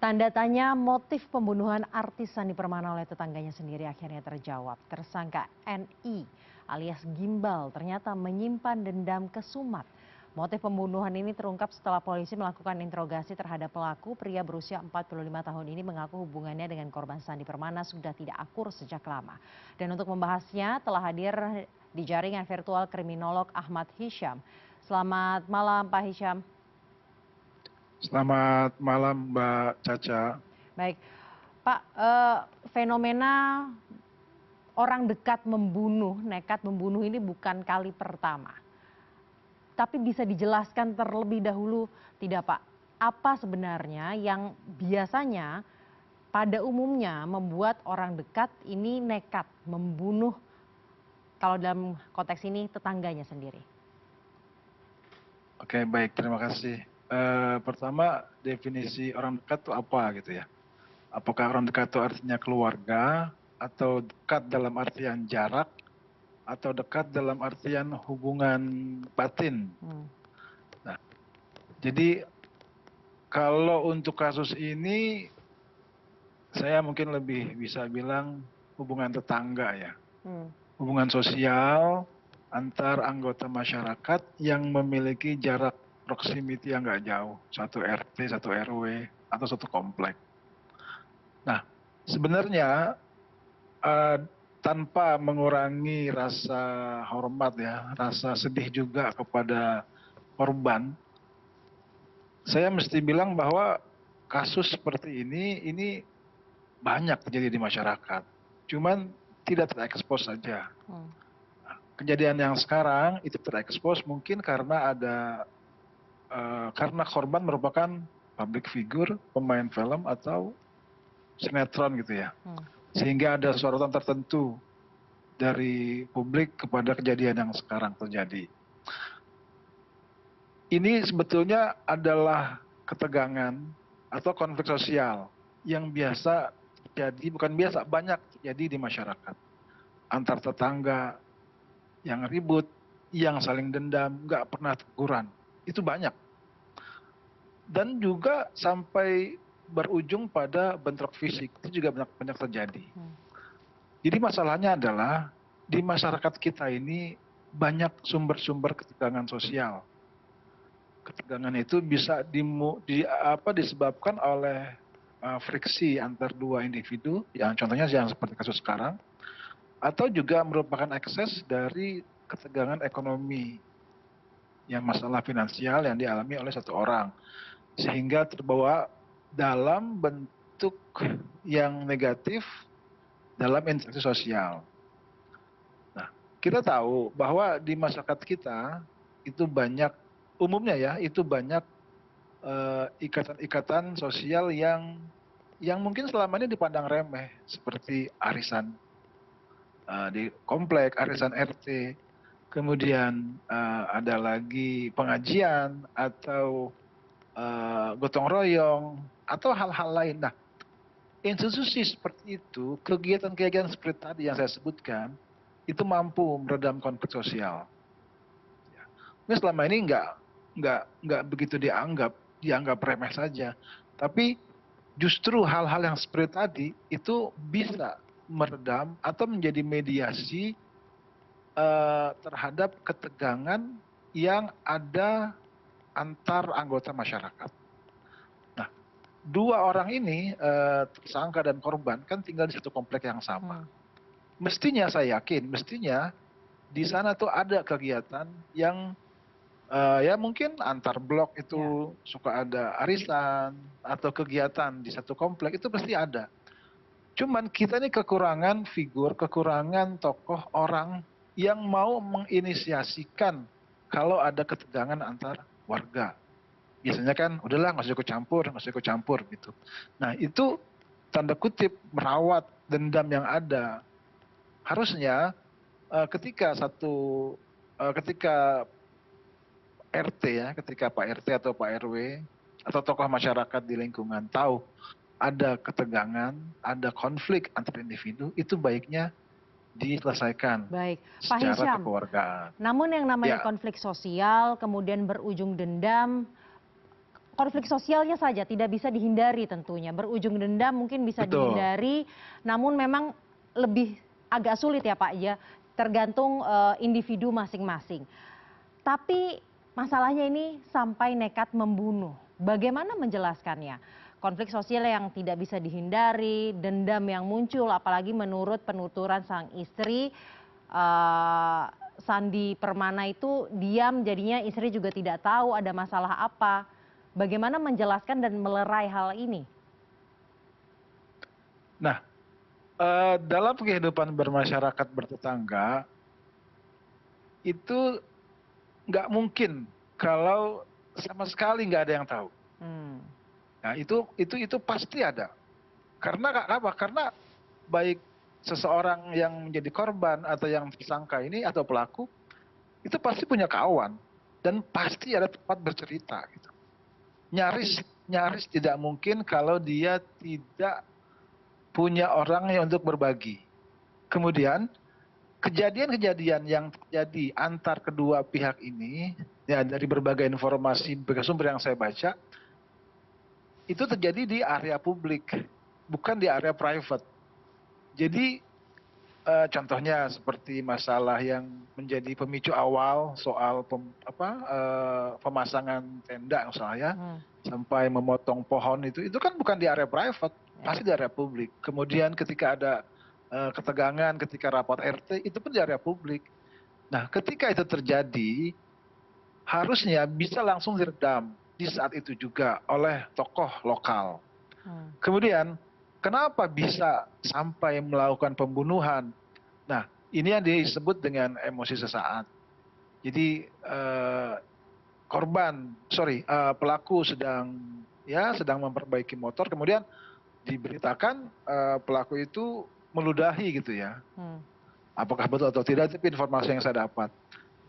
Tanda tanya motif pembunuhan artis Sandi Permana oleh tetangganya sendiri akhirnya terjawab. Tersangka NI alias Gimbal ternyata menyimpan dendam kesumat. Motif pembunuhan ini terungkap setelah polisi melakukan interogasi terhadap pelaku. Pria berusia 45 tahun ini mengaku hubungannya dengan korban Sandi Permana sudah tidak akur sejak lama. Dan untuk membahasnya telah hadir di jaringan virtual kriminolog Ahmad Hisham. Selamat malam Pak Hisham. Selamat malam Mbak Caca. Baik, Pak, fenomena orang dekat membunuh, nekat membunuh ini bukan kali pertama. Tapi bisa dijelaskan terlebih dahulu tidak Pak, apa sebenarnya yang biasanya pada umumnya membuat orang dekat ini nekat membunuh, kalau dalam konteks ini tetangganya sendiri? Oke, baik, terima kasih. Pertama, definisi orang dekat itu apa gitu ya? Apakah orang dekat itu artinya keluarga, atau dekat dalam artian jarak, atau dekat dalam artian hubungan batin? Nah, jadi kalau untuk kasus ini, saya mungkin lebih bisa bilang hubungan tetangga ya. Hubungan sosial antar anggota masyarakat yang memiliki jarak proximity yang nggak jauh, satu RT, satu RW, atau satu komplek. Nah, sebenarnya tanpa mengurangi rasa hormat ya, rasa sedih juga kepada korban, saya mesti bilang bahwa kasus seperti ini banyak terjadi di masyarakat. Cuman tidak terekspos saja. Kejadian yang sekarang itu terekspos mungkin karena karena korban merupakan public figure, pemain film atau sinetron gitu ya. Sehingga ada sorotan tertentu dari publik kepada kejadian yang sekarang terjadi. Ini sebetulnya adalah ketegangan atau konflik sosial yang biasa terjadi, bukan biasa, banyak terjadi di masyarakat. Antar tetangga yang ribut, yang saling dendam, nggak pernah teguran. Itu banyak. Dan juga sampai berujung pada bentrok fisik, itu juga banyak terjadi. Jadi masalahnya adalah di masyarakat kita ini banyak sumber-sumber ketegangan sosial. Ketegangan itu bisa disebabkan oleh friksi antar dua individu, yang contohnya yang seperti kasus sekarang, atau juga merupakan ekses dari ketegangan ekonomi, yang masalah finansial yang dialami oleh satu orang, sehingga terbawa dalam bentuk yang negatif dalam interaksi sosial. Nah, kita tahu bahwa di masyarakat kita itu banyak, umumnya ya, itu banyak ikatan-ikatan sosial yang mungkin selama ini dipandang remeh, seperti arisan di komplek, arisan RT, kemudian ada lagi pengajian atau gotong royong atau hal-hal lain. Nah, institusi seperti itu, kegiatan-kegiatan seperti tadi yang saya sebutkan, itu mampu meredam konflik sosial. Ini selama ini nggak begitu dianggap remeh saja. Tapi justru hal-hal yang seperti tadi itu bisa meredam atau menjadi mediasi terhadap ketegangan yang ada antar anggota masyarakat. Nah, dua orang ini, tersangka dan korban, kan tinggal di satu komplek yang sama. Mestinya saya yakin, mestinya di sana tuh ada kegiatan yang ya mungkin antar blok itu suka ada arisan atau kegiatan di satu komplek, itu pasti ada. Cuman kita ini kekurangan figur, kekurangan tokoh orang yang mau menginisiasikan kalau ada ketegangan antar warga. Biasanya kan udahlah nggak usah ikut campur gitu. Nah, itu tanda kutip merawat dendam yang ada. Harusnya ketika RT ya, ketika Pak RT atau Pak RW atau tokoh masyarakat di lingkungan tahu ada ketegangan, ada konflik antar individu, itu baiknya diselesaikan. Baik, Pak Hisham. Kekeluargaan. Namun yang namanya konflik sosial kemudian berujung dendam, konflik sosialnya saja tidak bisa dihindari tentunya. Berujung dendam mungkin bisa Betul. dihindari, namun memang lebih agak sulit ya Pak ya, tergantung individu masing-masing. Tapi masalahnya ini sampai nekat membunuh. Bagaimana menjelaskannya? Konflik sosial yang tidak bisa dihindari, dendam yang muncul, apalagi menurut penuturan sang istri, eh, Sandi Permana itu diam, jadinya istri juga tidak tahu ada masalah apa. Bagaimana menjelaskan dan melerai hal ini? Nah, dalam kehidupan bermasyarakat bertetangga, itu nggak mungkin kalau sama sekali nggak ada yang tahu. Hmm. Nah, itu pasti ada. Karena apa? Karena baik seseorang yang menjadi korban atau yang tersangka ini atau pelaku itu pasti punya kawan dan pasti ada tempat bercerita. Gitu. Nyaris tidak mungkin kalau dia tidak punya orang yang untuk berbagi. Kemudian kejadian-kejadian yang terjadi antar kedua pihak ini, ya dari berbagai informasi, berbagai sumber yang saya baca, itu terjadi di area publik, bukan di area private. Jadi contohnya seperti masalah yang menjadi pemicu awal soal pemasangan tenda misalnya, sampai memotong pohon itu kan bukan di area private, pasti di area publik. Kemudian ketika ada ketegangan ketika rapat RT, itu pun di area publik. Nah, ketika itu terjadi, harusnya bisa langsung diredam di saat itu juga oleh tokoh lokal. Kemudian, kenapa bisa sampai melakukan pembunuhan? Nah, ini yang disebut dengan emosi sesaat. Jadi pelaku sedang memperbaiki motor, kemudian diberitakan pelaku itu meludahi gitu ya. Apakah betul atau tidak, tapi informasi yang saya dapat.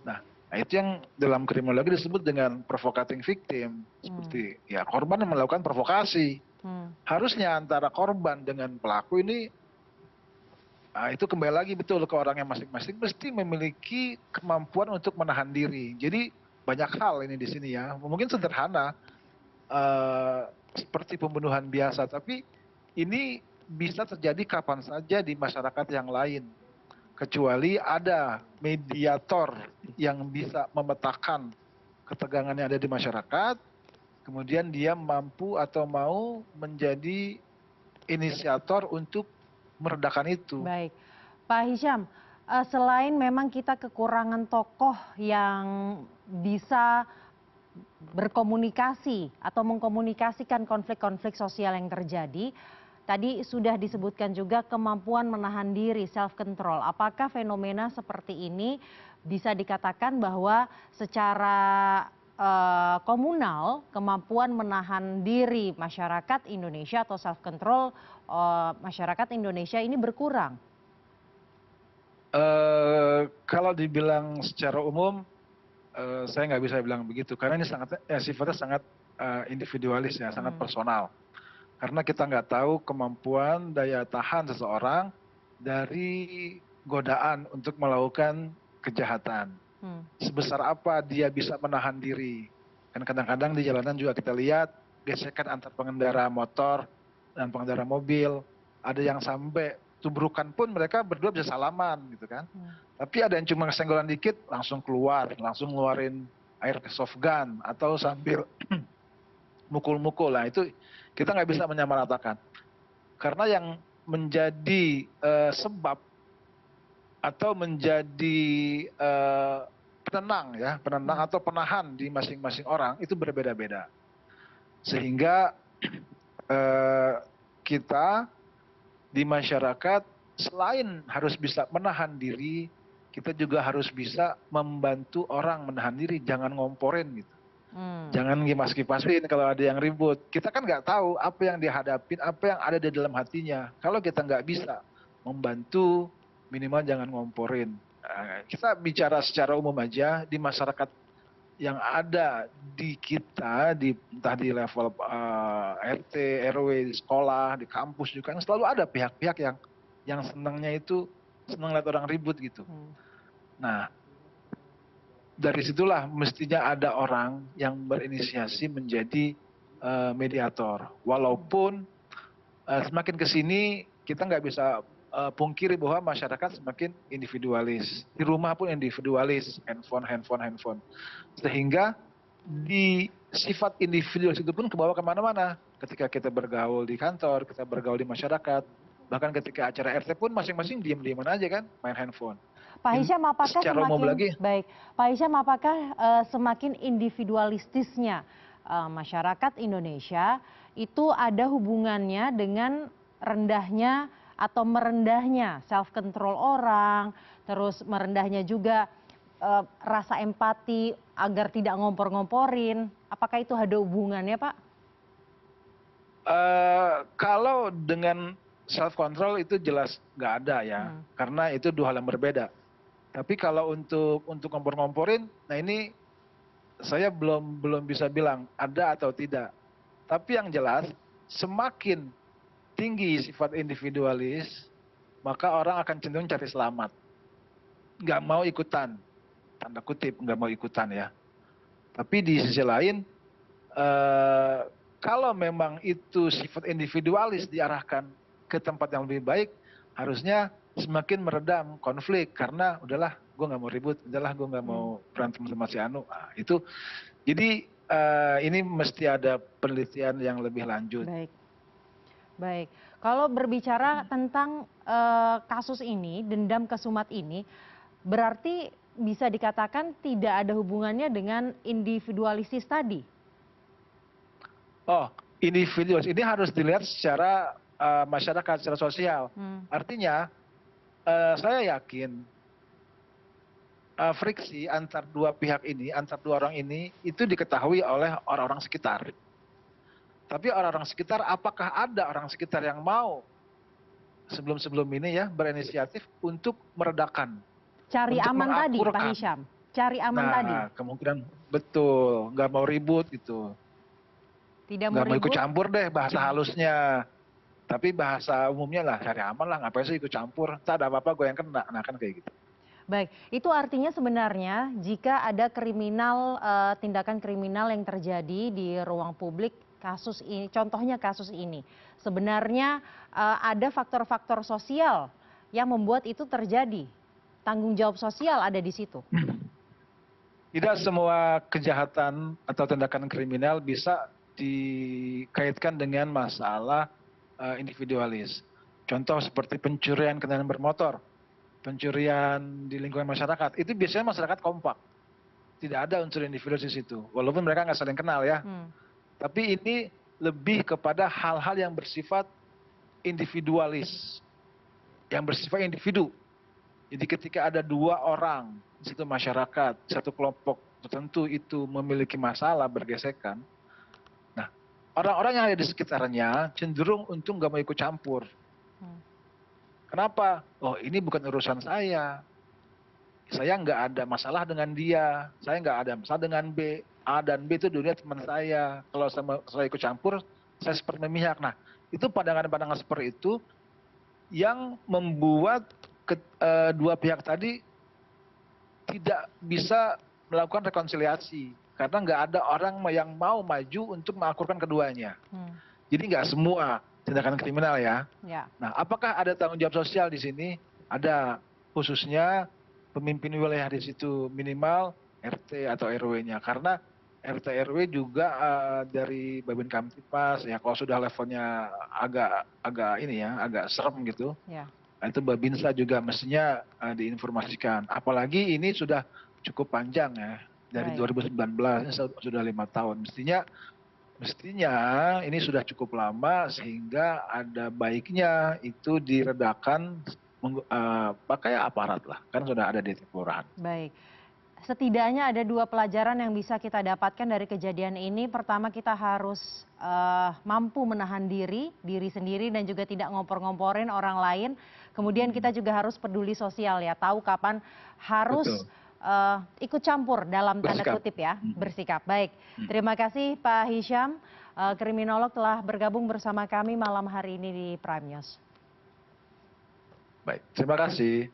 Nah, itu yang dalam kriminologi disebut dengan provocating victim. Seperti ya korban yang melakukan provokasi. Harusnya antara korban dengan pelaku ini, itu kembali lagi betul ke orang yang masing-masing mesti memiliki kemampuan untuk menahan diri. Jadi banyak hal ini di sini ya. Mungkin sederhana seperti pembunuhan biasa, tapi ini bisa terjadi kapan saja di masyarakat yang lain. Kecuali ada mediator yang bisa memetakan ketegangan yang ada di masyarakat, kemudian dia mampu atau mau menjadi inisiator untuk meredakan itu. Baik, Pak Hisham, selain memang kita kekurangan tokoh yang bisa berkomunikasi atau mengkomunikasikan konflik-konflik sosial yang terjadi, tadi sudah disebutkan juga kemampuan menahan diri, self control. Apakah fenomena seperti ini bisa dikatakan bahwa secara komunal kemampuan menahan diri masyarakat Indonesia atau self control masyarakat Indonesia ini berkurang? Kalau dibilang secara umum, saya nggak bisa bilang begitu karena ini sifatnya sangat individualis ya, sangat personal. Karena kita nggak tahu kemampuan daya tahan seseorang dari godaan untuk melakukan kejahatan. Sebesar apa dia bisa menahan diri. Dan kadang-kadang di jalanan juga kita lihat gesekan antar pengendara motor dan pengendara mobil. Ada yang sampai tubrukan pun mereka berdua bisa salaman gitu kan. Tapi ada yang cuma kesenggolan dikit langsung keluar, langsung ngeluarin air soft gun atau sambil mukul-mukul. Nah itu kita nggak bisa menyamaratakan. Karena yang menjadi sebab atau menjadi penenang atau penahan di masing-masing orang itu berbeda-beda. Sehingga kita di masyarakat selain harus bisa menahan diri, kita juga harus bisa membantu orang menahan diri, jangan ngomporin gitu. Jangan kipas-kipasin kalau ada yang ribut. Kita kan nggak tahu apa yang dihadapin, apa yang ada di dalam hatinya. Kalau kita nggak bisa membantu, minimal jangan ngomporin. Kita bicara secara umum aja di masyarakat yang ada di kita, entah di level RT, RW, di sekolah, di kampus juga, kan selalu ada pihak-pihak yang senangnya itu senang lihat orang ribut gitu. Nah, dari situlah mestinya ada orang yang berinisiasi menjadi mediator. Walaupun semakin ke sini kita nggak bisa pungkiri bahwa masyarakat semakin individualis. Di rumah pun individualis, handphone. Sehingga di sifat individualis itu pun kebawa kemana-mana. Ketika kita bergaul di kantor, kita bergaul di masyarakat, bahkan ketika acara RT pun masing-masing diem-dieman aja kan, main handphone. Pak Hisham, apakah Secara umum lagi, baik, Pak Hisham, apakah semakin individualistisnya masyarakat Indonesia itu ada hubungannya dengan rendahnya atau merendahnya self control orang, terus merendahnya juga rasa empati agar tidak ngompor-ngomporin? Apakah itu ada hubungannya, Pak? kalau dengan self control itu jelas nggak ada ya, karena itu dua hal yang berbeda. Tapi kalau untuk ngompor-ngomporin, nah ini saya belum bisa bilang ada atau tidak. Tapi yang jelas semakin tinggi sifat individualis, maka orang akan cenderung cari selamat. Nggak mau ikutan, tanda kutip nggak mau ikutan ya. Tapi di sisi lain, kalau memang itu sifat individualis diarahkan ke tempat yang lebih baik, harusnya semakin meredam konflik. Karena udahlah, gue nggak mau ribut, udahlah gue nggak mau berantem sama si Anu. Nah, itu, jadi ini mesti ada penelitian yang lebih lanjut. Baik. Kalau berbicara tentang kasus ini, dendam kesumat ini, berarti bisa dikatakan tidak ada hubungannya dengan individualistis tadi? Oh, individualis ini harus dilihat secara masyarakat, secara sosial. Artinya, saya yakin friksi antar dua pihak ini, antar dua orang ini, itu diketahui oleh orang-orang sekitar. Tapi orang-orang sekitar, apakah ada orang sekitar yang mau sebelum ini ya berinisiatif untuk meredakan, cari untuk aman tadi, Pak mengakurkan. Hisham? Cari aman tadi? Nah, kemungkinan betul, nggak mau ribut gitu. Tidak Nggak mau ikut ribut? campur deh bahasa halusnya. Tapi bahasa umumnya lah, cari aman lah, ngapain sih ikut campur, tak ada apa-apa gue yang kena, nah kan kayak gitu. Baik, itu artinya sebenarnya jika ada kriminal, tindakan kriminal yang terjadi di ruang publik, kasus ini, contohnya kasus ini, sebenarnya ada faktor-faktor sosial yang membuat itu terjadi. Tanggung jawab sosial ada di situ. Tidak semua kejahatan atau tindakan kriminal bisa dikaitkan dengan masalah individualis. Contoh seperti pencurian kendaraan bermotor, pencurian di lingkungan masyarakat, itu biasanya masyarakat kompak. Tidak ada unsur individualis di situ, walaupun mereka nggak saling kenal ya. Tapi ini lebih kepada hal-hal yang bersifat individualis, yang bersifat individu. Jadi ketika ada dua orang di situ masyarakat, satu kelompok tertentu itu memiliki masalah bergesekan, nah orang-orang yang ada di sekitarnya cenderung untuk nggak mau ikut campur. Kenapa? Oh, ini bukan urusan saya nggak ada masalah dengan dia, saya nggak ada masalah dengan B, A dan B itu dunia teman saya, kalau saya ikut campur, saya seperti memihak. Nah, itu pandangan-pandangan seperti itu yang membuat dua pihak tadi tidak bisa melakukan rekonsiliasi, karena nggak ada orang yang mau maju untuk mengakurkan keduanya. Jadi nggak semua tindakan kriminal ya. Nah, apakah ada tanggung jawab sosial di sini? Ada, khususnya pemimpin wilayah di situ, minimal RT atau RW-nya, karena RT RW juga dari Babin Kamtipmas ya, kalau sudah levelnya agak ini ya, agak serem gitu. Nah, itu Babinsa juga mestinya diinformasikan. Apalagi ini sudah cukup panjang ya, dari 2019 ini sudah 5 tahun. Mestinya ini sudah cukup lama, sehingga ada baiknya itu diredakan pakai aparat lah, kan sudah ada di kelurahan. Baik, setidaknya ada dua pelajaran yang bisa kita dapatkan dari kejadian ini. Pertama, kita harus mampu menahan diri sendiri dan juga tidak ngompor-ngomporin orang lain. Kemudian kita juga harus peduli sosial ya, tahu kapan harus ikut campur dalam tanda kutip ya, bersikap. Baik, terima kasih Pak Hisham, kriminolog telah bergabung bersama kami malam hari ini di Prime News. Baik, terima kasih.